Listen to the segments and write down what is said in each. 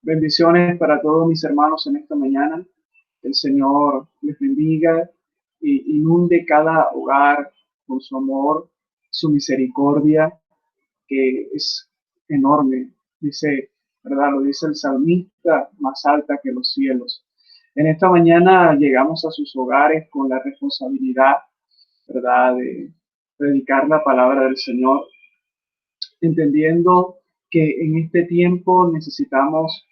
Bendiciones para todos mis hermanos en esta mañana. El Señor les bendiga y inunde cada hogar con su amor, su misericordia, que es enorme. Dice, ¿verdad? Lo dice el salmista, más alta que los cielos. En esta mañana llegamos a sus hogares con la responsabilidad, ¿verdad?, de predicar la palabra del Señor, entendiendo que en este tiempo necesitamos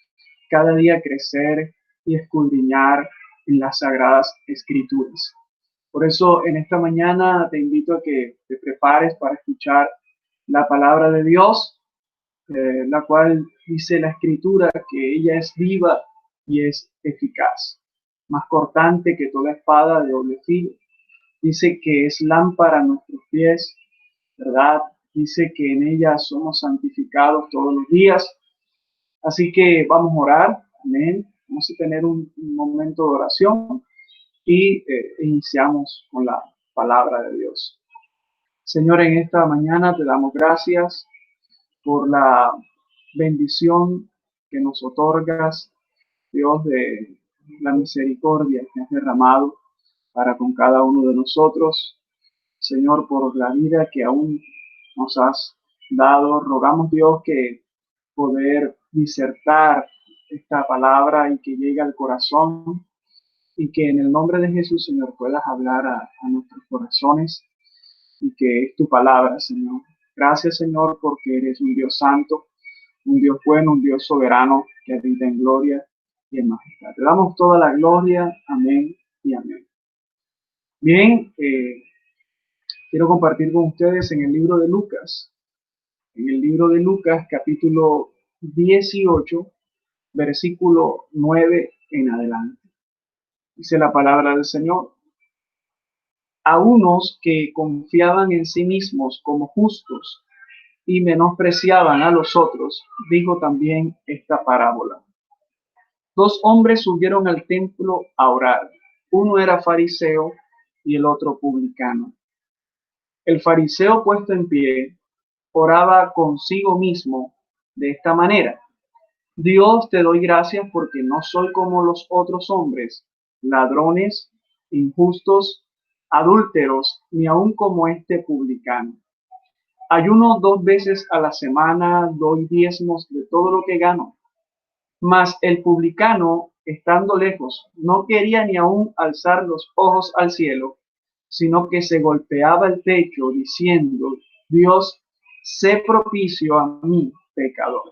cada día crecer y escudriñar en las sagradas escrituras. Por eso en esta mañana te invito a que te prepares para escuchar la palabra de Dios, la cual dice la escritura que ella es viva y es eficaz, más cortante que toda espada de doble filo. Dice que es lámpara a nuestros pies, ¿verdad? Dice que en ella somos santificados todos los días. Así que vamos a orar, amén. Vamos a tener un momento de oración y iniciamos con la palabra de Dios. Señor, en esta mañana te damos gracias por la bendición que nos otorgas, Dios, de la misericordia que has derramado para con cada uno de nosotros. Señor, por la vida que aún nos has dado, rogamos, Dios, que poder disertar esta palabra y que llegue al corazón y que en el nombre de Jesús, Señor, puedas hablar a nuestros corazones y que es tu palabra, Señor. Gracias, Señor, porque eres un Dios santo, un Dios bueno, un Dios soberano que habita en gloria y en majestad. Te damos toda la gloria. Amén y amén. Bien, quiero compartir con ustedes en el libro de Lucas. En el libro de Lucas, capítulo 18, versículo 9 en adelante. Dice la palabra del Señor. A unos que confiaban en sí mismos como justos y menospreciaban a los otros, dijo también esta parábola. Dos hombres subieron al templo a orar. Uno era fariseo y el otro publicano. El fariseo, puesto en pie, oraba consigo mismo de esta manera: Dios, te doy gracias porque no soy como los otros hombres, ladrones, injustos, adúlteros, ni aun como este publicano. Ayuno 2 veces a la semana, doy diezmos de todo lo que gano. Mas el publicano, estando lejos, no quería ni aun alzar los ojos al cielo, sino que se golpeaba el pecho diciendo: Dios, sé propicio a mí, pecador.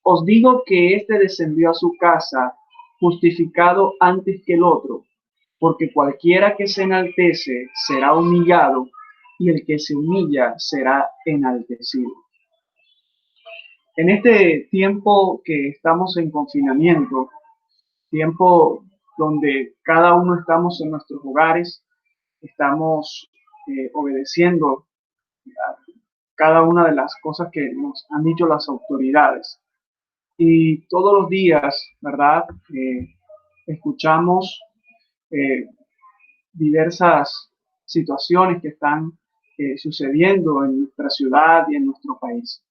Os digo que éste descendió a su casa justificado antes que el otro, porque cualquiera que se enaltece será humillado, y el que se humilla será enaltecido. En este tiempo que estamos en confinamiento, tiempo donde cada uno estamos en nuestros hogares, estamos obedeciendo a cada una de las cosas que nos han dicho las autoridades. Y todos los días, ¿verdad? Escuchamos eh, diversas situaciones que están sucediendo en nuestra ciudad y en nuestro país.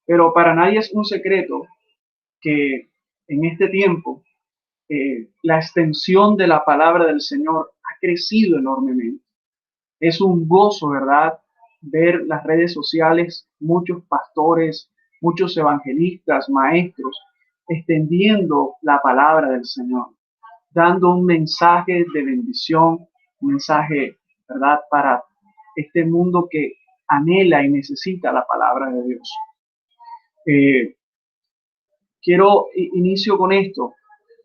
Pero para nadie es un secreto que en este tiempo la extensión de la palabra del Señor ha crecido enormemente. Es un gozo, ¿verdad?, ver las redes sociales, muchos pastores, muchos evangelistas, maestros, extendiendo la palabra del Señor, dando un mensaje de bendición, un mensaje, ¿verdad?, para este mundo que anhela y necesita la palabra de Dios. Inicio con esto,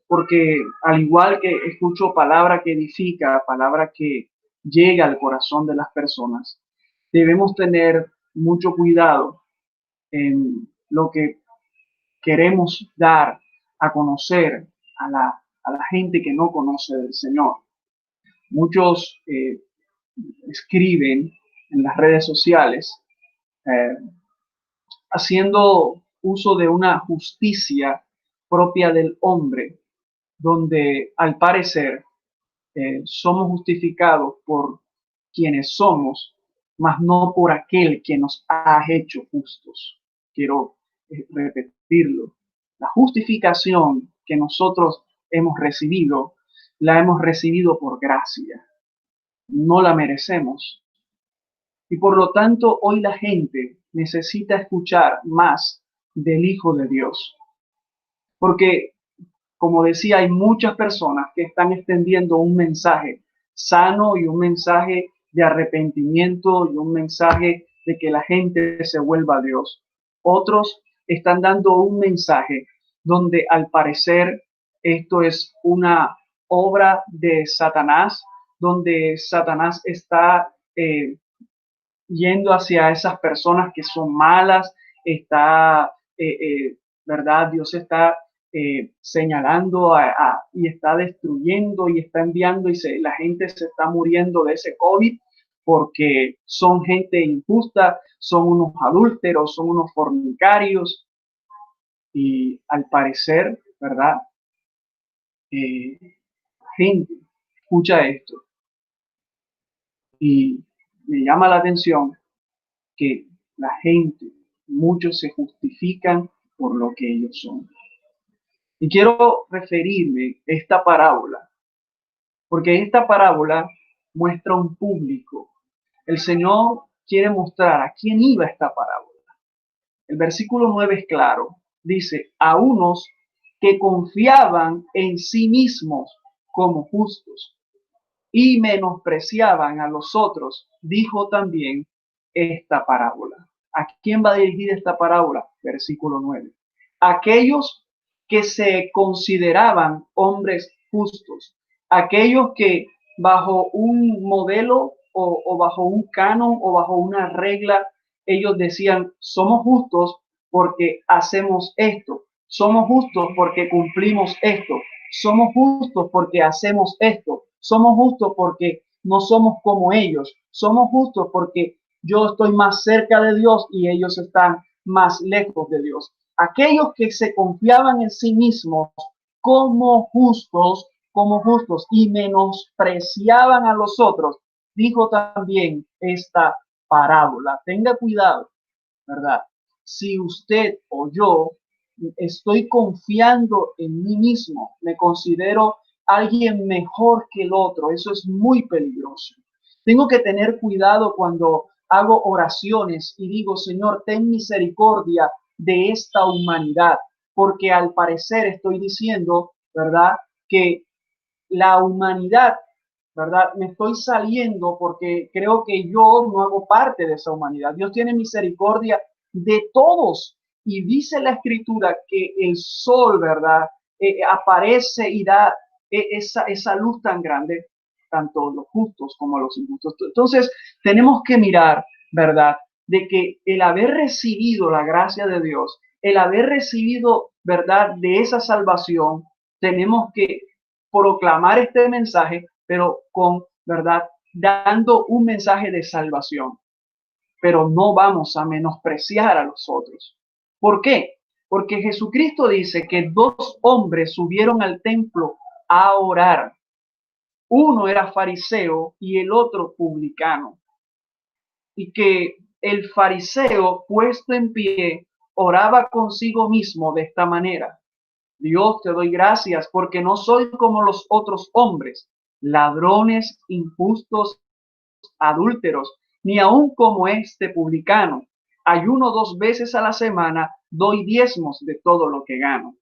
porque al igual que escucho palabra que edifica, palabra que llega al corazón de las personas, debemos tener mucho cuidado en lo que queremos dar a conocer a la gente que no conoce del Señor. Muchos escriben en las redes sociales eh, haciendo uso de una justicia propia del hombre, donde al parecer somos justificados por quienes somos, mas no por aquel que nos ha hecho justos. Quiero repetirlo. La justificación que nosotros hemos recibido, la hemos recibido por gracia. No la merecemos. Y por lo tanto, hoy la gente necesita escuchar más del Hijo de Dios. Porque, como decía, hay muchas personas que están extendiendo un mensaje sano y un mensaje de arrepentimiento y un mensaje de que la gente se vuelva a Dios. Otros están dando un mensaje donde al parecer esto es una obra de Satanás, donde Satanás está yendo hacia esas personas que son malas, está, ¿verdad? Dios está señalando y está destruyendo y está enviando y la gente se está muriendo de ese COVID porque son gente injusta, son unos adúlteros, son unos fornicarios y al parecer, ¿verdad? Gente escucha esto y me llama la atención que la gente, muchos se justifican por lo que ellos son. Y quiero referirme a esta parábola, porque esta parábola muestra un público. El Señor quiere mostrar a quién iba esta parábola. El versículo 9 es claro. Dice, a unos que confiaban en sí mismos como justos y menospreciaban a los otros, dijo también esta parábola. ¿A quién va dirigida esta parábola? Versículo 9. Aquellos que se consideraban hombres justos, aquellos que bajo un modelo o bajo un canon o bajo una regla, ellos decían, somos justos porque hacemos esto, somos justos porque cumplimos esto, somos justos porque hacemos esto, somos justos porque no somos como ellos, somos justos porque yo estoy más cerca de Dios y ellos están más lejos de Dios. Aquellos que se confiaban en sí mismos como justos y menospreciaban a los otros, dijo también esta parábola. Tenga cuidado, ¿verdad? Si usted o yo estoy confiando en mí mismo, me considero alguien mejor que el otro, eso es muy peligroso. Tengo que tener cuidado cuando hago oraciones y digo, Señor, ten misericordia de esta humanidad, porque al parecer estoy diciendo, ¿verdad?, que la humanidad, ¿verdad? Me estoy saliendo porque creo que yo no hago parte de esa humanidad. Dios tiene misericordia de todos. Y dice la escritura que el sol, ¿verdad? Aparece y da esa luz tan grande, tanto los justos como los injustos. Entonces, tenemos que mirar, ¿verdad? De que el haber recibido la gracia de Dios, el haber recibido, ¿verdad?, de esa salvación, tenemos que proclamar este mensaje, pero con, ¿verdad?, dando un mensaje de salvación. Pero no vamos a menospreciar a los otros. ¿Por qué? Porque Jesucristo dice que dos hombres subieron al templo a orar. Uno era fariseo y el otro publicano. Y que el fariseo, puesto en pie, oraba consigo mismo de esta manera: Dios, te doy gracias porque no soy como los otros hombres, ladrones, injustos, adúlteros, ni aun como este publicano. Ayuno 2 veces a la semana, doy diezmos de todo lo que gano.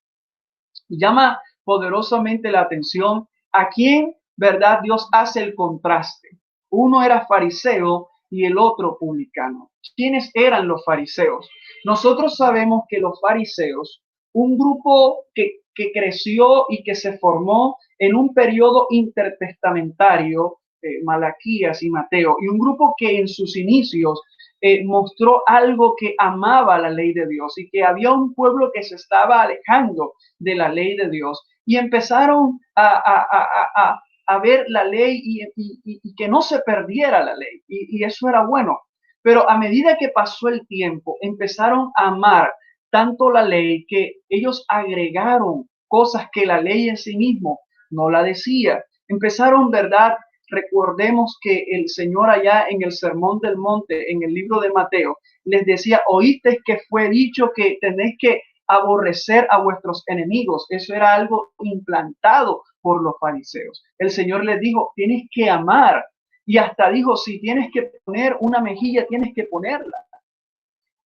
Y llama poderosamente la atención a quién, ¿verdad?, Dios hace el contraste. Uno era fariseo y el otro publicano. ¿Quiénes eran los fariseos? Nosotros sabemos que los fariseos, un grupo que creció y que se formó en un periodo intertestamentario, Malaquías y Mateo, y un grupo que en sus inicios mostró algo que amaba la ley de Dios y que había un pueblo que se estaba alejando de la ley de Dios y empezaron a ver la ley y que no se perdiera la ley y eso era bueno. Pero a medida que pasó el tiempo, empezaron a amar tanto la ley que ellos agregaron cosas que la ley en sí mismo no la decía. Empezaron, ¿verdad? Recordemos que el Señor allá en el Sermón del Monte, en el libro de Mateo, les decía, oíste que fue dicho que tenéis que aborrecer a vuestros enemigos. Eso era algo implantado por los fariseos. El Señor les dijo, tienes que amar. Y hasta dijo, si tienes que poner una mejilla, tienes que ponerla.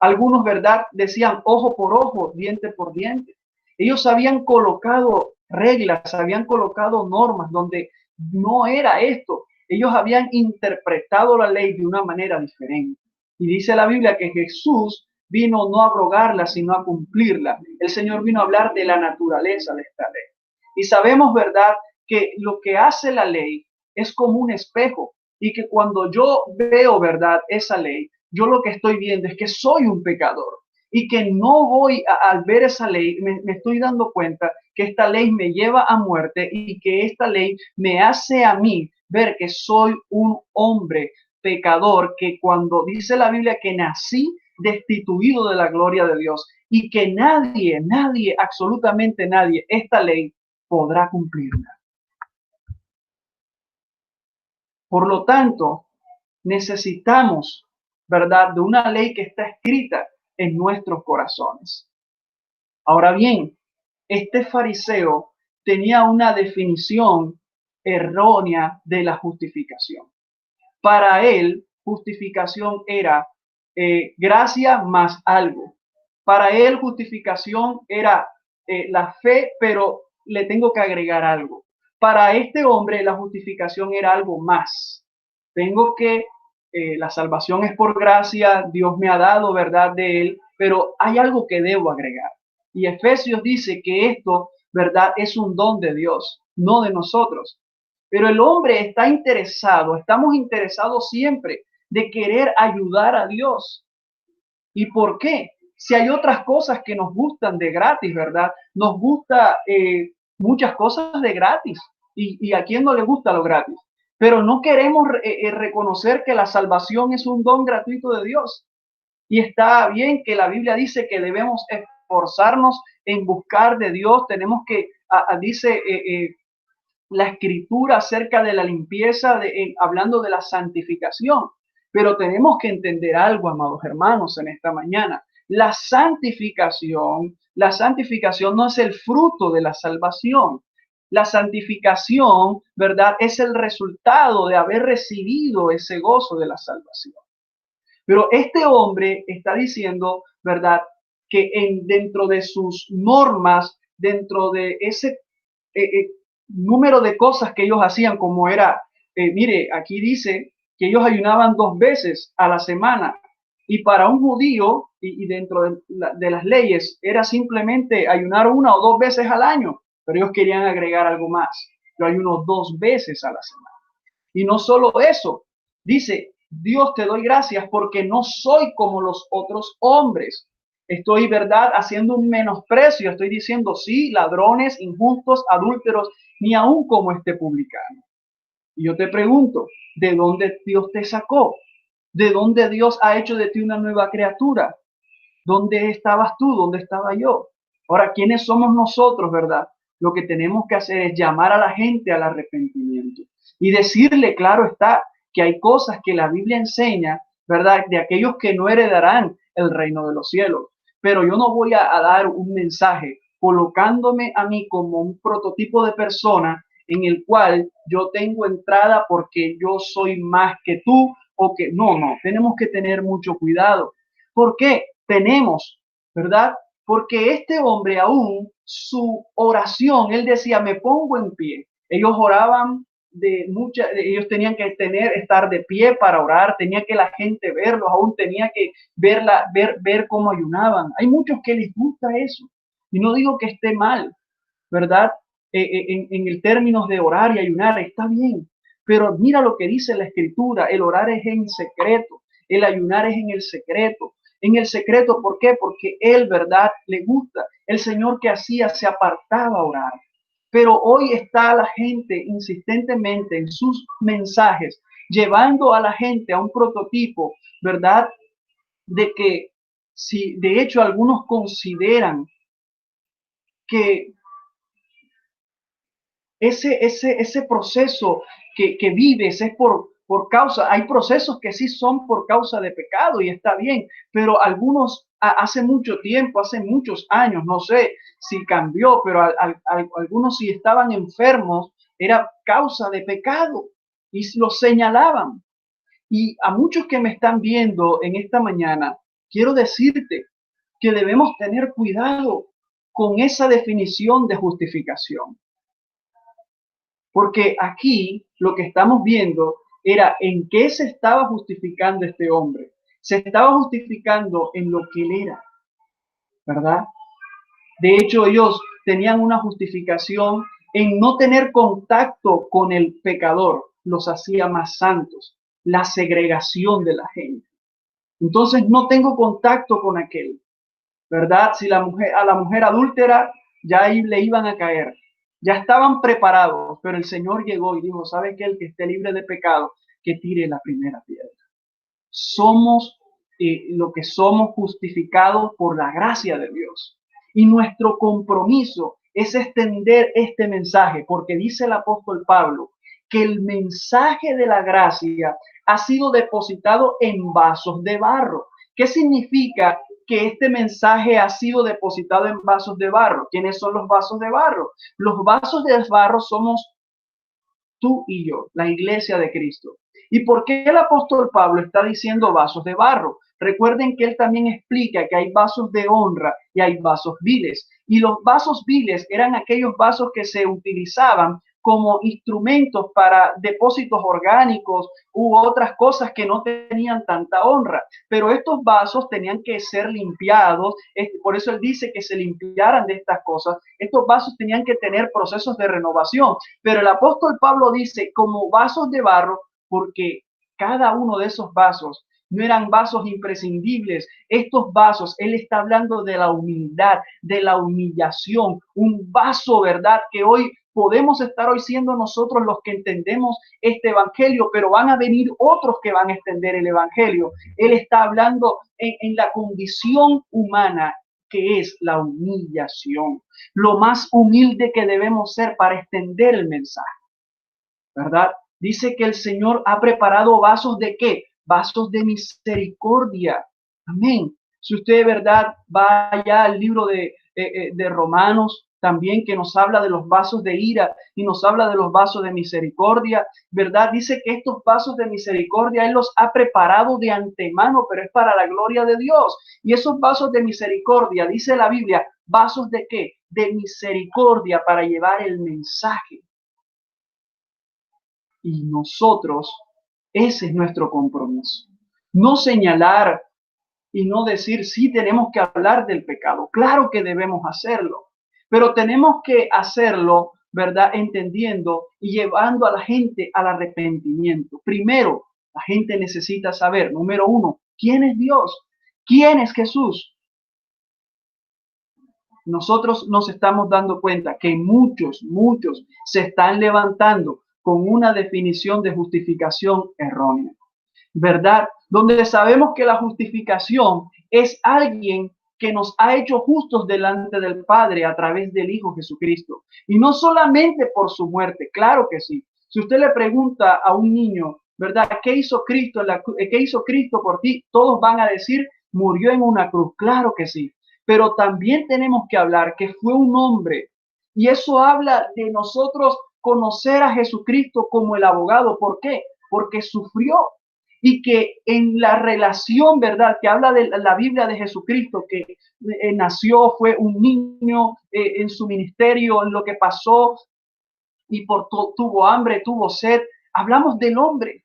Algunos, ¿verdad? Decían ojo por ojo, diente por diente. Ellos habían colocado reglas, habían colocado normas donde no era esto. Ellos habían interpretado la ley de una manera diferente. Y dice la Biblia que Jesús vino no a abrogarla, sino a cumplirla. El Señor vino a hablar de la naturaleza de esta ley. Y sabemos, ¿verdad?, que lo que hace la ley es como un espejo y que cuando yo veo, ¿verdad?, esa ley, yo lo que estoy viendo es que soy un pecador y que no voy al ver esa ley, me estoy dando cuenta que esta ley me lleva a muerte y que esta ley me hace a mí ver que soy un hombre pecador, que cuando dice la Biblia que nací destituido de la gloria de Dios y que nadie, absolutamente nadie, esta ley podrá cumplirla. Por lo tanto, necesitamos, ¿verdad?, de una ley que está escrita en nuestros corazones. Ahora bien, este fariseo tenía una definición errónea de la justificación. Para él, justificación era gracia más algo. Para él, justificación era la fe, pero le tengo que agregar algo. Para este hombre, la justificación era algo más. Tengo que, la salvación es por gracia, Dios me ha dado, ¿verdad?, de él, pero hay algo que debo agregar. Y Efesios dice que esto, ¿verdad?, es un don de Dios, no de nosotros. Pero el hombre está interesado, estamos interesados siempre de querer ayudar a Dios. ¿Y por qué? Si hay otras cosas que nos gustan de gratis, ¿verdad? Nos gusta muchas cosas de gratis. ¿Y a quién no le gusta lo gratis? Pero no queremos reconocer que la salvación es un don gratuito de Dios. Y está bien que la Biblia dice que debemos esforzarnos en buscar de Dios. Tenemos que, dice la escritura acerca de la limpieza, hablando de la santificación. Pero tenemos que entender algo, amados hermanos, en esta mañana. La santificación no es el fruto de la salvación. La santificación, ¿verdad?, es el resultado de haber recibido ese gozo de la salvación. Pero este hombre está diciendo, ¿verdad?, que dentro de sus normas, dentro de ese número de cosas que ellos hacían, como era, mire, aquí dice que ellos ayunaban 2 veces a la semana. Y para un judío, y dentro de las leyes, era simplemente ayunar 1 o 2 veces al año. Pero ellos querían agregar algo más. Yo ayuno 2 veces a la semana. Y no solo eso, dice, Dios, te doy gracias porque no soy como los otros hombres. Estoy, ¿verdad?, haciendo un menosprecio. Estoy diciendo, sí, ladrones, injustos, adúlteros, ni aún como este publicano. Y yo te pregunto, ¿de dónde Dios te sacó? ¿De dónde Dios ha hecho de ti una nueva criatura? ¿Dónde estabas tú? ¿Dónde estaba yo? Ahora, ¿quiénes somos nosotros, verdad? Lo que tenemos que hacer es llamar a la gente al arrepentimiento y decirle, claro está, que hay cosas que la Biblia enseña, ¿verdad?, de aquellos que no heredarán el reino de los cielos. Pero yo no voy a dar un mensaje colocándome a mí como un prototipo de persona en el cual yo tengo entrada porque yo soy más que tú o que no, tenemos que tener mucho cuidado. ¿Por qué? Tenemos, ¿verdad? Porque este hombre aún, su oración, él decía, me pongo en pie. Ellos oraban ellos tenían que estar de pie para orar, tenía que la gente verlos, aún tenía que ver cómo ayunaban. Hay muchos que les gusta eso. Y no digo que esté mal, ¿verdad? En el términos de orar y ayunar, está bien. Pero mira lo que dice la Escritura, el orar es en secreto, el ayunar es en el secreto. En el secreto, ¿por qué? Porque él, ¿verdad?, le gusta. El Señor que hacía se apartaba a orar. Pero hoy está la gente insistentemente en sus mensajes, llevando a la gente a un prototipo, ¿verdad?, de que si de hecho algunos consideran que ese proceso que vives es por causa, hay procesos que sí son por causa de pecado y está bien, pero algunos hace mucho tiempo, hace muchos años, no sé si cambió, pero algunos si estaban enfermos era causa de pecado y los señalaban. Y a muchos que me están viendo en esta mañana, quiero decirte que debemos tener cuidado con esa definición de justificación. Porque aquí lo que estamos viendo era en qué se estaba justificando este hombre. Se estaba justificando en lo que él era, ¿verdad? De hecho, ellos tenían una justificación en no tener contacto con el pecador, los hacía más santos, la segregación de la gente. Entonces no tengo contacto con aquel, ¿verdad? Si a la mujer adúltera ya ahí le iban a caer, ya estaban preparados, pero el Señor llegó y dijo, ¿sabe qué? El que esté libre de pecado, que tire la primera piedra. Somos lo que somos justificados por la gracia de Dios. Y nuestro compromiso es extender este mensaje, porque dice el apóstol Pablo que el mensaje de la gracia ha sido depositado en vasos de barro. ¿Qué significa que este mensaje ha sido depositado en vasos de barro? ¿Quiénes son los vasos de barro? Los vasos de barro somos tú y yo, la iglesia de Cristo. ¿Y por qué el apóstol Pablo está diciendo vasos de barro? Recuerden que él también explica que hay vasos de honra y hay vasos viles. Y los vasos viles eran aquellos vasos que se utilizaban como instrumentos para depósitos orgánicos u otras cosas que no tenían tanta honra. Pero estos vasos tenían que ser limpiados, por eso él dice que se limpiaran de estas cosas. Estos vasos tenían que tener procesos de renovación. Pero el apóstol Pablo dice como vasos de barro, porque cada uno de esos vasos no eran vasos imprescindibles. Estos vasos, él está hablando de la humildad, de la humillación, un vaso, ¿verdad? Que hoy podemos estar hoy siendo nosotros los que entendemos este evangelio, pero van a venir otros que van a extender el evangelio. Él está hablando en la condición humana, que es la humillación, lo más humilde que debemos ser para extender el mensaje, ¿verdad? Dice que el Señor ha preparado vasos de ¿qué? Vasos de misericordia. Amén. Si usted de verdad va allá al libro de Romanos, también que nos habla de los vasos de ira y nos habla de los vasos de misericordia, ¿verdad? Dice que estos vasos de misericordia Él los ha preparado de antemano, pero es para la gloria de Dios. Y esos vasos de misericordia, dice la Biblia, vasos de ¿qué? De misericordia para llevar el mensaje. Y nosotros, ese es nuestro compromiso. No señalar y no decir, sí, tenemos que hablar del pecado. Claro que debemos hacerlo, pero tenemos que hacerlo, ¿verdad? Entendiendo y llevando a la gente al arrepentimiento. Primero, la gente necesita saber, número uno, ¿quién es Dios? ¿Quién es Jesús? Nosotros nos estamos dando cuenta que muchos se están levantando con una definición de justificación errónea, ¿verdad? Donde sabemos que la justificación es alguien que nos ha hecho justos delante del Padre a través del Hijo Jesucristo. Y no solamente por su muerte, claro que sí. Si usted le pregunta a un niño, ¿verdad? ¿Qué hizo Cristo, qué hizo Cristo por ti? Todos van a decir, murió en una cruz, claro que sí. Pero también tenemos que hablar que fue un hombre. Y eso habla de nosotros conocer a Jesucristo como el abogado. ¿Por qué? Porque sufrió y que en la relación, ¿verdad? Que habla de la Biblia de Jesucristo, que nació, fue un niño en su ministerio, en lo que pasó y tuvo hambre, tuvo sed. Hablamos del hombre,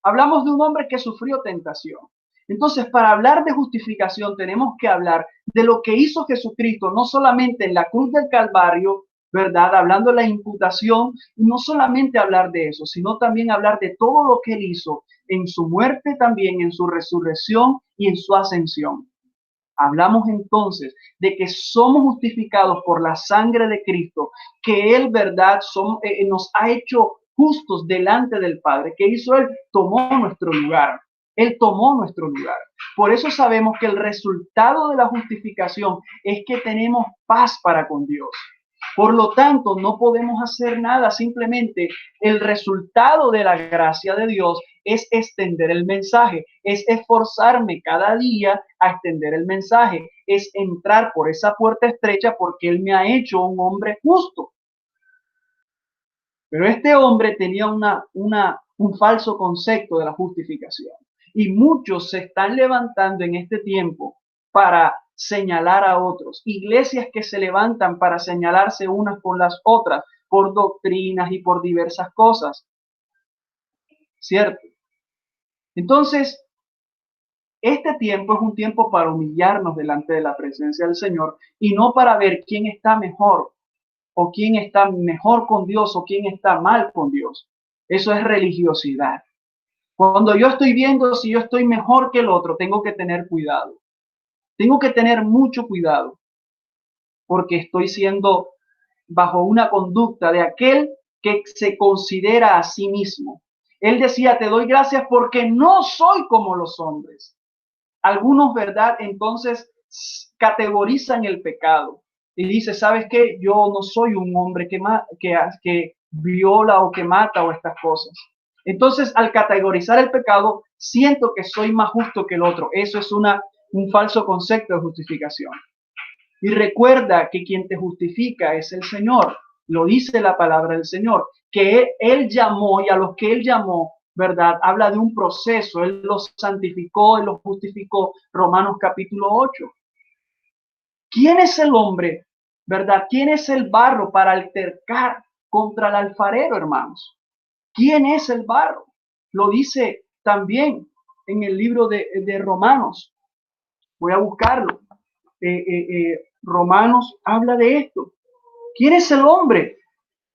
hablamos de un hombre que sufrió tentación. Entonces, para hablar de justificación, tenemos que hablar de lo que hizo Jesucristo, no solamente en la cruz del Calvario, ¿verdad? Hablando de la imputación, y no solamente hablar de eso, sino también hablar de todo lo que él hizo en su muerte también, en su resurrección y en su ascensión. Hablamos entonces de que somos justificados por la sangre de Cristo, que Él, ¿verdad?, nos ha hecho justos delante del Padre. ¿Qué hizo Él? Tomó nuestro lugar. Él tomó nuestro lugar. Por eso sabemos que el resultado de la justificación es que tenemos paz para con Dios. Por lo tanto, no podemos hacer nada, simplemente el resultado de la gracia de Dios es extender el mensaje, es esforzarme cada día a extender el mensaje, es entrar por esa puerta estrecha porque Él me ha hecho un hombre justo. Pero este hombre tenía un falso concepto de la justificación. Y muchos se están levantando en este tiempo para señalar a otros. Iglesias que se levantan para señalarse unas con las otras por doctrinas y por diversas cosas. ¿Cierto? Entonces, este tiempo es un tiempo para humillarnos delante de la presencia del Señor y no para ver quién está mejor o quién está mejor con Dios o quién está mal con Dios. Eso es religiosidad. Cuando yo estoy viendo si yo estoy mejor que el otro, tengo que tener cuidado. Tengo que tener mucho cuidado porque estoy siendo bajo una conducta de aquel que se considera a sí mismo. Él decía, te doy gracias porque no soy como los hombres. Algunos, ¿verdad? Entonces categorizan el pecado y dice, ¿sabes qué? Yo no soy un hombre que viola o que mata o estas cosas. Entonces, al categorizar el pecado, siento que soy más justo que el otro. Eso es un falso concepto de justificación. Y recuerda que quien te justifica es el Señor. Lo dice la palabra del Señor, que él llamó y a los que Él llamó, ¿verdad? Habla de un proceso. Él los santificó, Él los justificó. Romanos capítulo 8. ¿Quién es el hombre, verdad? ¿Quién es el barro para altercar contra el alfarero, hermanos? ¿Quién es el barro? Lo dice también en el libro de Romanos. Voy a buscarlo. Romanos habla de esto. ¿Quién es el hombre?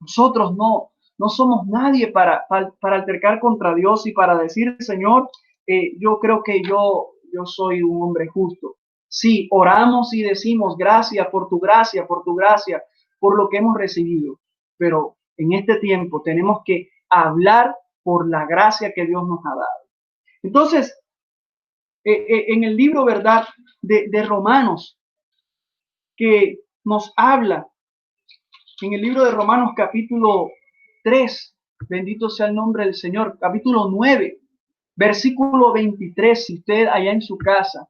Nosotros no somos nadie para altercar contra Dios y para decir, Señor, yo creo que yo soy un hombre justo. Sí, oramos y decimos gracias por tu gracia, por lo que hemos recibido. Pero en este tiempo tenemos que hablar por la gracia que Dios nos ha dado. Entonces, en el libro, ¿verdad?, de Romanos, que nos habla, en el libro de Romanos capítulo 3, bendito sea el nombre del Señor, capítulo 9, versículo 23, si usted allá en su casa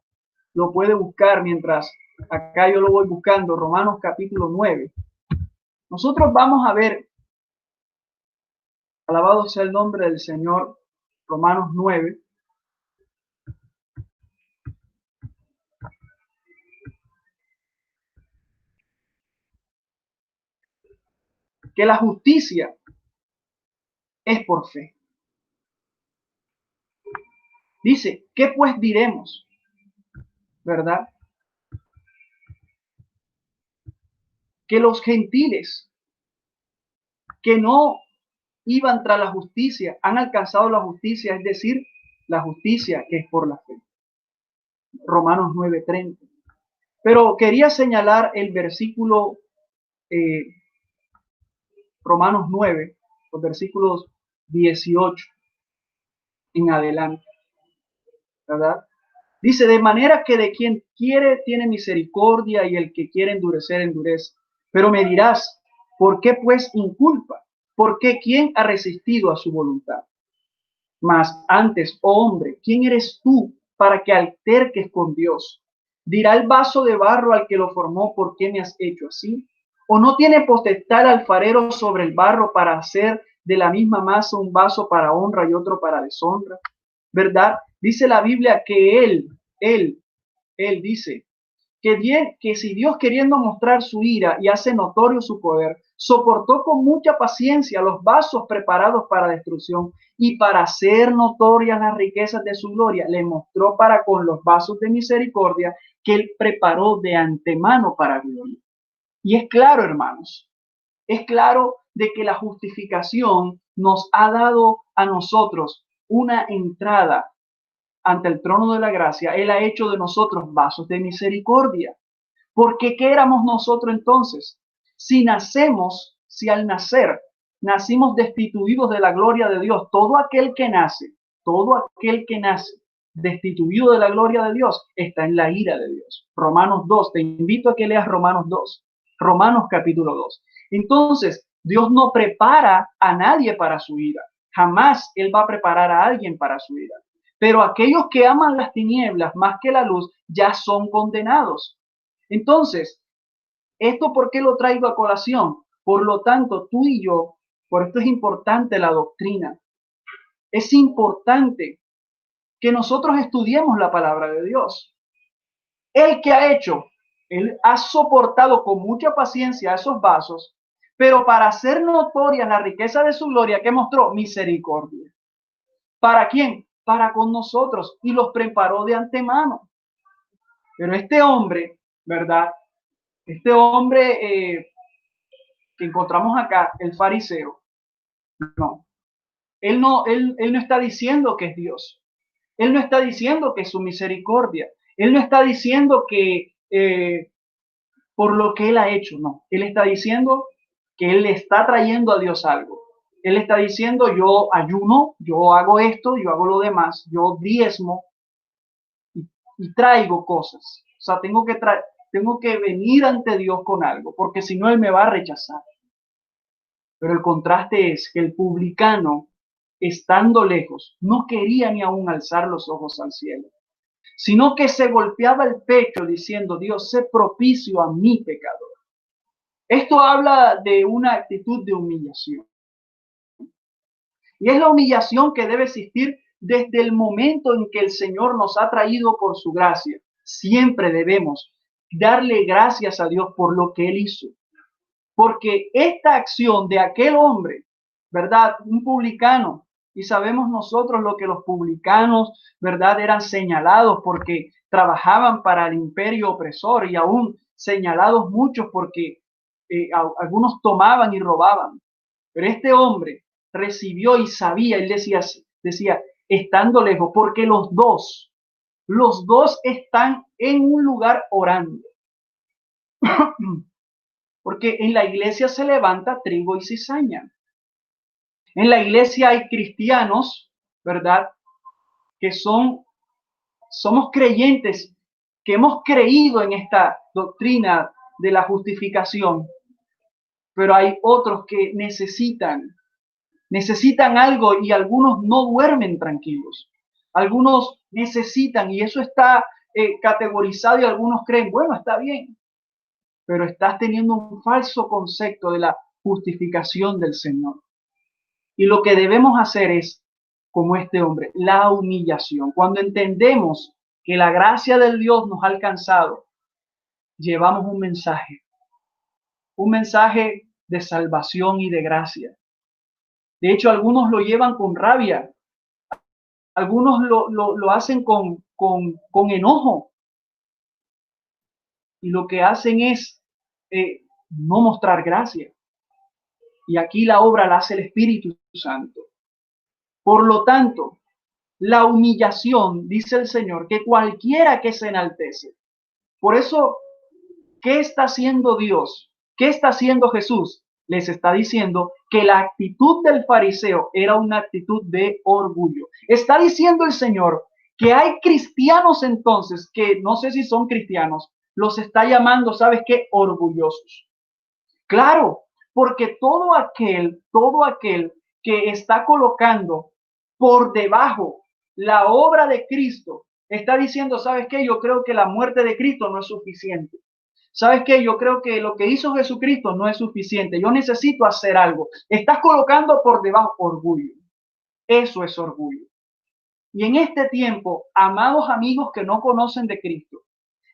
lo puede buscar mientras acá yo lo voy buscando, Romanos capítulo 9. Nosotros vamos a ver, alabado sea el nombre del Señor, Romanos 9. Que la justicia es por fe. Dice, ¿qué pues diremos? ¿Verdad? Que los gentiles que no iban tras la justicia han alcanzado la justicia, es decir, la justicia que es por la fe. Romanos 9:30. Pero quería señalar el versículo Romanos 9, los versículos 18 en adelante, ¿verdad? Dice, de manera que de quien quiere tiene misericordia y el que quiere endurecer, endurece. Pero me dirás, ¿por qué pues inculpa? ¿Por qué quién ha resistido a su voluntad? Mas antes, oh hombre, ¿quién eres tú para que alterques con Dios? Dirá el vaso de barro al que lo formó, ¿por qué me has hecho así? ¿O no tiene potestad el alfarero sobre el barro para hacer de la misma masa un vaso para honra y otro para deshonra? ¿Verdad? Dice la Biblia que él dice que si Dios, queriendo mostrar su ira y hace notorio su poder, soportó con mucha paciencia los vasos preparados para destrucción y para hacer notorias las riquezas de su gloria, le mostró para con los vasos de misericordia que él preparó de antemano para gloria. Y es claro, hermanos, es claro de que la justificación nos ha dado a nosotros una entrada ante el trono de la gracia. Él ha hecho de nosotros vasos de misericordia. Porque ¿qué éramos nosotros entonces? Si al nacer nacimos destituidos de la gloria de Dios, todo aquel que nace destituido de la gloria de Dios está en la ira de Dios. Romanos 2, te invito a que leas Romanos 2, Romanos capítulo 2. Entonces, Dios no prepara a nadie para su ira. Jamás Él va a preparar a alguien para su ira. Pero aquellos que aman las tinieblas más que la luz ya son condenados. Entonces, ¿esto por qué lo traigo a colación? Por lo tanto, tú y yo, por esto es importante la doctrina. Es importante que nosotros estudiemos la palabra de Dios. El que ha hecho, Él ha soportado con mucha paciencia esos vasos, pero para hacer notoria la riqueza de su gloria, que mostró misericordia. ¿Para quién? Para con nosotros, y los preparó de antemano. Pero este hombre, ¿verdad? Este hombre que encontramos acá, el fariseo, no. Él no está diciendo que es Dios. Él no está diciendo que es su misericordia. Él no está diciendo que por lo que él ha hecho, no. Él está diciendo que él le está trayendo a Dios algo. Él está diciendo, yo ayuno, yo hago esto, yo hago lo demás, yo diezmo y traigo cosas. O sea, tengo que venir ante Dios con algo, porque si no, Él me va a rechazar. Pero el contraste es que el publicano, estando lejos, no quería ni aún alzar los ojos al cielo, sino que se golpeaba el pecho diciendo, Dios, sé propicio a mi pecador. Esto habla de una actitud de humillación. Y es la humillación que debe existir desde el momento en que el Señor nos ha traído por su gracia. Siempre debemos darle gracias a Dios por lo que Él hizo. Porque esta acción de aquel hombre, ¿verdad? Un publicano, y sabemos nosotros lo que los publicanos, ¿verdad? Eran señalados porque trabajaban para el imperio opresor y aún señalados muchos porque algunos tomaban y robaban. Pero este hombre recibió y sabía, él decía, estando lejos, porque los dos están en un lugar orando. Porque en la iglesia se levanta trigo y cizaña. En la iglesia hay cristianos, ¿verdad? Que somos creyentes, que hemos creído en esta doctrina de la justificación, pero hay otros que necesitan algo y algunos no duermen tranquilos. Algunos necesitan y eso está categorizado y algunos creen, bueno, está bien, pero estás teniendo un falso concepto de la justificación del Señor. Y lo que debemos hacer es, como este hombre, la humillación. Cuando entendemos que la gracia del Dios nos ha alcanzado, llevamos un mensaje de salvación y de gracia. De hecho, algunos lo llevan con rabia, algunos lo hacen con enojo y lo que hacen es no mostrar gracia. Y aquí la obra la hace el Espíritu Santo. Por lo tanto, la humillación, dice el Señor, que cualquiera que se enaltece. Por eso, ¿qué está haciendo Dios? ¿Qué está haciendo Jesús? Les está diciendo que la actitud del fariseo era una actitud de orgullo. Está diciendo el Señor que hay cristianos entonces, que no sé si son cristianos, los está llamando, ¿sabes qué? Orgullosos. Claro, porque todo aquel que está colocando por debajo la obra de Cristo, está diciendo, ¿sabes qué? Yo creo que la muerte de Cristo no es suficiente. ¿Sabes qué? Yo creo que lo que hizo Jesucristo no es suficiente. Yo necesito hacer algo. Estás colocando por debajo orgullo. Eso es orgullo. Y en este tiempo, amados amigos que no conocen de Cristo,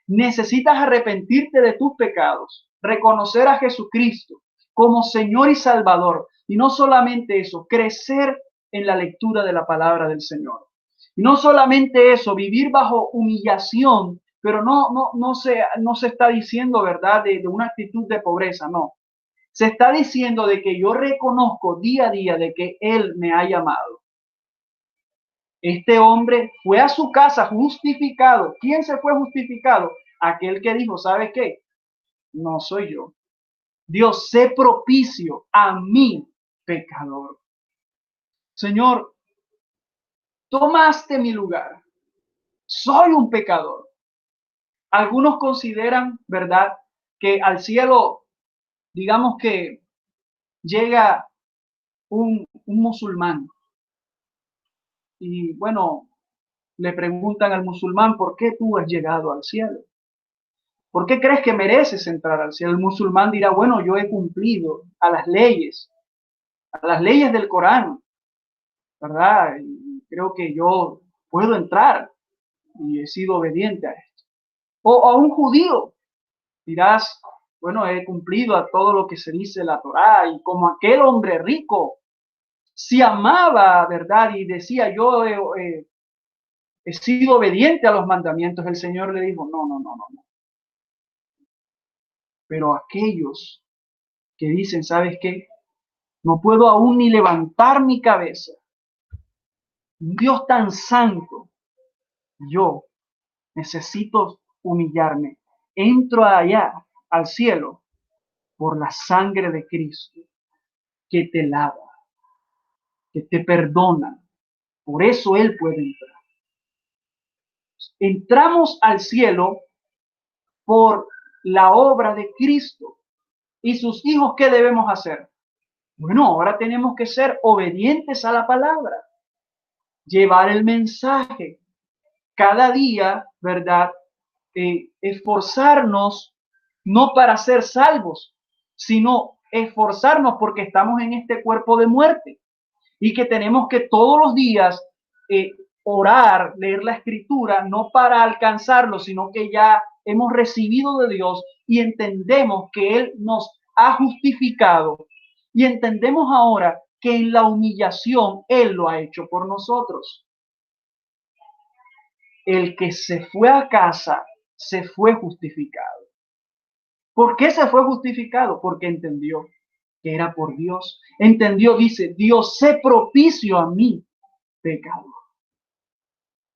necesitas arrepentirte de tus pecados, reconocer a Jesucristo como Señor y Salvador. Y no solamente eso, crecer en la lectura de la palabra del Señor. Y no solamente eso, vivir bajo humillación, pero no se está diciendo, ¿verdad?, de una actitud de pobreza, no. Se está diciendo de que yo reconozco día a día de que Él me ha llamado. Este hombre fue a su casa justificado. ¿Quién se fue justificado? Aquel que dijo, ¿sabes qué? No soy yo. Dios, sé propicio a mi pecador. Señor, tomaste mi lugar. Soy un pecador. Algunos consideran, ¿verdad?, que al cielo, digamos que llega un musulmán Y bueno, le preguntan al musulmán, ¿por qué tú has llegado al cielo? ¿Por qué crees que mereces entrar al cielo? El musulmán dirá, bueno, yo he cumplido a las leyes del Corán, ¿verdad? Y creo que yo puedo entrar y he sido obediente a esto. O a un judío dirás, bueno, he cumplido a todo lo que se dice en la Torá y como aquel hombre rico, si amaba, ¿verdad? Y decía, yo he sido obediente a los mandamientos, el Señor le dijo, no, no, no, no, no. Pero aquellos que dicen, ¿sabes qué? No puedo aún ni levantar mi cabeza. Un Dios tan santo, yo necesito humillarme. Entro allá al cielo por la sangre de Cristo que te lava, que te perdona. Por eso Él puede entrar. Entramos al cielo por la obra de Cristo. ¿Y sus hijos qué debemos hacer? Bueno, ahora tenemos que ser obedientes a la palabra, llevar el mensaje cada día, ¿verdad? Esforzarnos no para ser salvos, sino esforzarnos porque estamos en este cuerpo de muerte y que tenemos que todos los días eh, orar, leer la escritura, no para alcanzarlo, sino que ya hemos recibido de Dios y entendemos que Él nos ha justificado y entendemos ahora que en la humillación Él lo ha hecho por nosotros. El que se fue a casa se fue justificado. ¿Por qué se fue justificado? Porque entendió que era por Dios. Entendió, dice, Dios sé propicio a mí, pecador.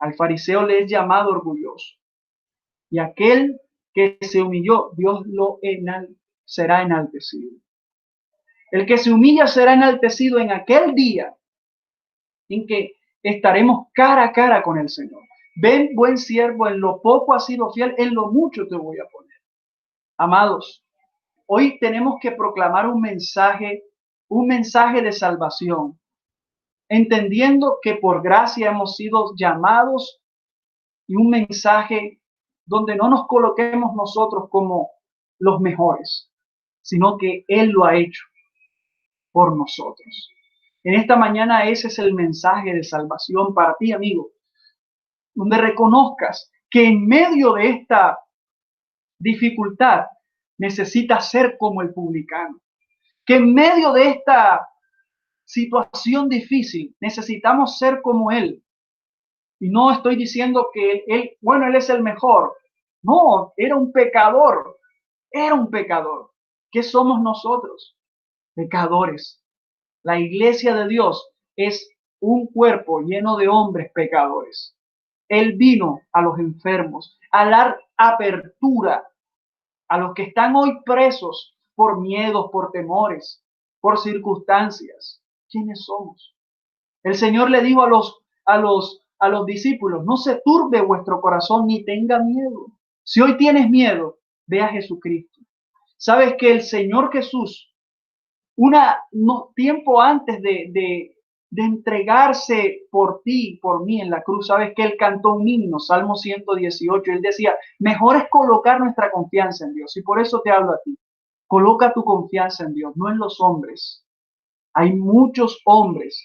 Al fariseo le es llamado orgulloso. Y aquel que se humilló, Dios será enaltecido. El que se humilla será enaltecido en aquel día en que estaremos cara a cara con el Señor. Ven, buen siervo, en lo poco has sido fiel, en lo mucho te voy a poner. Amados, hoy tenemos que proclamar un mensaje de salvación, entendiendo que por gracia hemos sido llamados y un mensaje donde no nos coloquemos nosotros como los mejores, sino que Él lo ha hecho por nosotros. En esta mañana ese es el mensaje de salvación para ti, amigo, donde reconozcas que en medio de esta dificultad necesitas ser como el publicano, que en medio de esta situación difícil necesitamos ser como él. Y no estoy diciendo que él es el mejor. No, era un pecador. ¿Qué somos nosotros? Pecadores. La iglesia de Dios es un cuerpo lleno de hombres pecadores. Él vino a los enfermos, a dar apertura a los que están hoy presos por miedos, por temores, por circunstancias. ¿Quiénes somos? El Señor le dijo a los discípulos, no se turbe vuestro corazón ni tenga miedo. Si hoy tienes miedo, ve a Jesucristo. Sabes que el Señor Jesús, tiempo antes de entregarse por ti, por mí en la cruz, sabes que Él cantó un himno, Salmo 118, Él decía, mejor es colocar nuestra confianza en Dios. Y por eso te hablo a ti. Coloca tu confianza en Dios, no en los hombres. Hay muchos hombres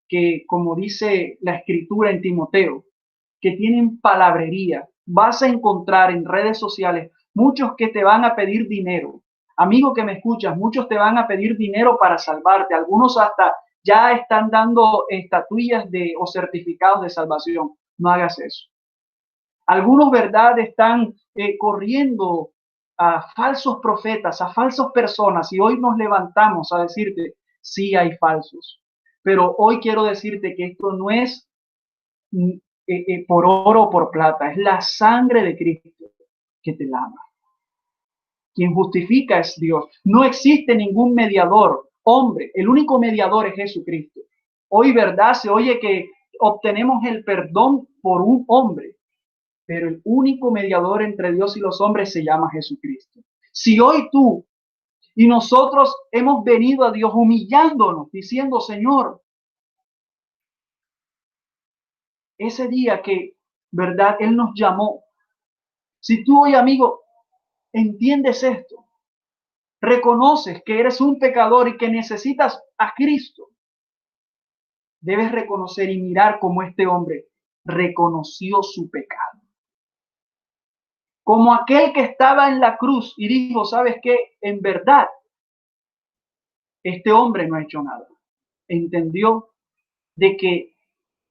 que, como dice la escritura en Timoteo, que tienen palabrería. Vas a encontrar en redes sociales muchos que te van a pedir dinero. Amigo que me escuchas, muchos te van a pedir dinero para salvarte. Algunos hasta ya están dando estatuillas o certificados de salvación. No hagas eso. Algunos, ¿verdad?, están corriendo a falsos profetas, a falsas personas, y hoy nos levantamos a decirte, sí hay falsos. Pero hoy quiero decirte que esto no es por oro o por plata, es la sangre de Cristo que te lava. Quien justifica es Dios. No existe ningún mediador, hombre, el único mediador es Jesucristo. Hoy, ¿verdad? Se oye que obtenemos el perdón por un hombre, pero el único mediador entre Dios y los hombres se llama Jesucristo. Si hoy tú y nosotros hemos venido a Dios humillándonos, diciendo, Señor, ese día que, ¿verdad? Él nos llamó. Si tú hoy, amigo, entiendes esto, reconoces que eres un pecador y que necesitas a Cristo, debes reconocer y mirar como este hombre reconoció su pecado. Como aquel que estaba en la cruz y dijo, ¿sabes qué? En verdad, este hombre no ha hecho nada. Entendió de que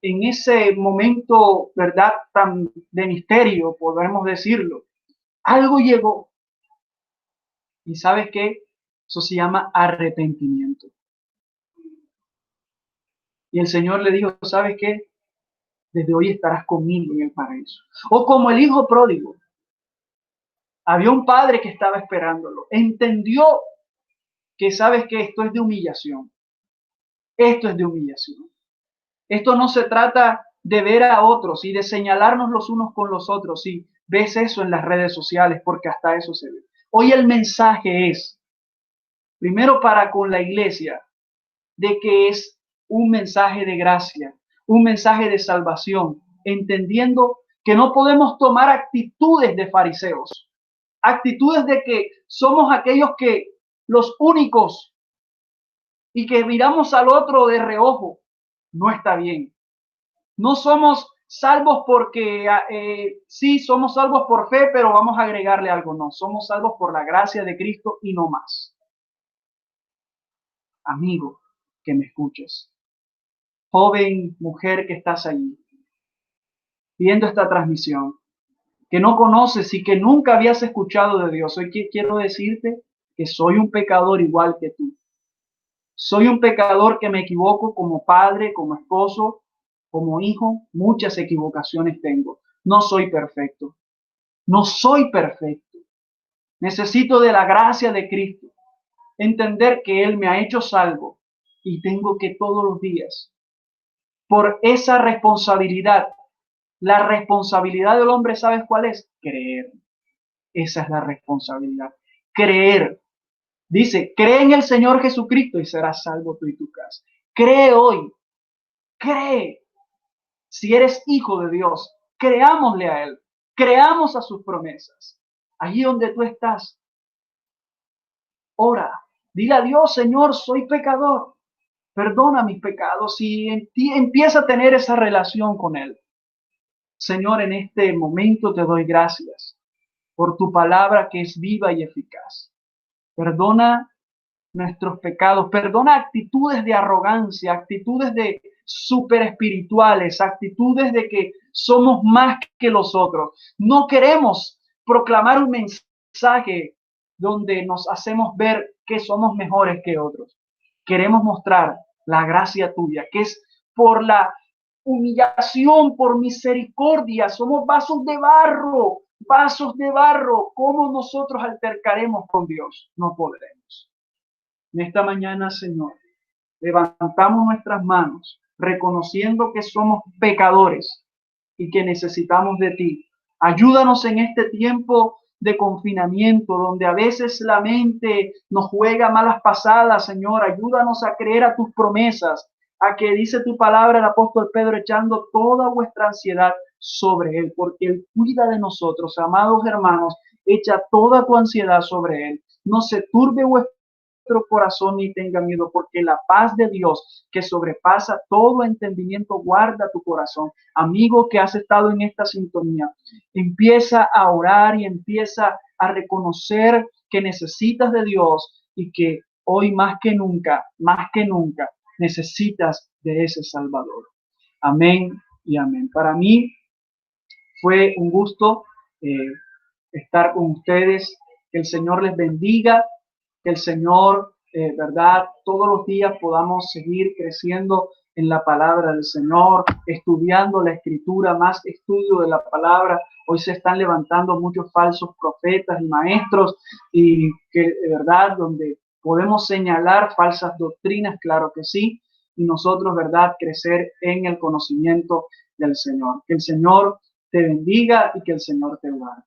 en ese momento, ¿verdad? Tan de misterio, podemos decirlo, algo llegó. ¿Y sabes qué? Eso se llama arrepentimiento. Y el Señor le dijo, ¿sabes qué? Desde hoy estarás conmigo en el paraíso. O como el hijo pródigo. Había un padre que estaba esperándolo. Entendió que sabes que esto es de humillación. Esto es de humillación. Esto no se trata de ver a otros y de señalarnos los unos con los otros. Si ves eso en las redes sociales, porque hasta eso se ve. Hoy el mensaje es, primero para con la iglesia, de que es un mensaje de gracia, un mensaje de salvación, entendiendo que no podemos tomar actitudes de fariseos, actitudes de que somos aquellos que los únicos y que miramos al otro de reojo. No está bien. No somos salvos porque sí, somos salvos por fe, pero vamos a agregarle algo. No, somos salvos por la gracia de Cristo y no más. Amigo que me escuches, joven, mujer que estás allí, viendo esta transmisión, que no conoces y que nunca habías escuchado de Dios, hoy quiero decirte que soy un pecador igual que tú. Soy un pecador que me equivoco como padre, como esposo, como hijo. Muchas equivocaciones tengo. No soy perfecto. No soy perfecto. Necesito de la gracia de Cristo. Entender que Él me ha hecho salvo y tengo que todos los días, por esa responsabilidad, la responsabilidad del hombre, ¿sabes cuál es? Creer. Esa es la responsabilidad. Creer. Dice, cree en el Señor Jesucristo y serás salvo tú y tu casa. Cree hoy. Cree. Si eres hijo de Dios, creámosle a Él. Creamos a sus promesas. Allí donde tú estás, ora. Dile a Dios, Señor, soy pecador. Perdona mis pecados y empieza a tener esa relación con Él. Señor, en este momento te doy gracias por tu palabra que es viva y eficaz. Perdona nuestros pecados, perdona actitudes de arrogancia, actitudes de super espirituales, actitudes de que somos más que los otros. No queremos proclamar un mensaje donde nos hacemos ver que somos mejores que otros. Queremos mostrar la gracia tuya, que es por la humillación, por misericordia. Somos vasos de barro, vasos de barro. ¿Cómo nosotros altercaremos con Dios? No podremos. En esta mañana, Señor, levantamos nuestras manos, reconociendo que somos pecadores y que necesitamos de ti. Ayúdanos en este tiempo de confinamiento, donde a veces la mente nos juega malas pasadas, Señor. Ayúdanos a creer a tus promesas, a que dice tu palabra el apóstol Pedro, echando toda vuestra ansiedad sobre Él, porque Él cuida de nosotros, amados hermanos. Echa toda tu ansiedad sobre Él. No se turbe vuestro corazón ni tenga miedo, porque la paz de Dios que sobrepasa todo entendimiento guarda tu corazón. Amigo que has estado en esta sintonía, empieza a orar y empieza a reconocer que necesitas de Dios y que hoy más que nunca, necesitas de ese Salvador. Amén y amén. Para mí fue un gusto estar con ustedes. Que el Señor les bendiga, que el Señor, ¿verdad? Todos los días podamos seguir creciendo en la palabra del Señor, estudiando la escritura, más estudio de la palabra. Hoy se están levantando muchos falsos profetas y maestros y que, ¿verdad? Donde podemos señalar falsas doctrinas, claro que sí, y nosotros, ¿verdad? Crecer en el conocimiento del Señor. Que el Señor te bendiga y que el Señor te guarde.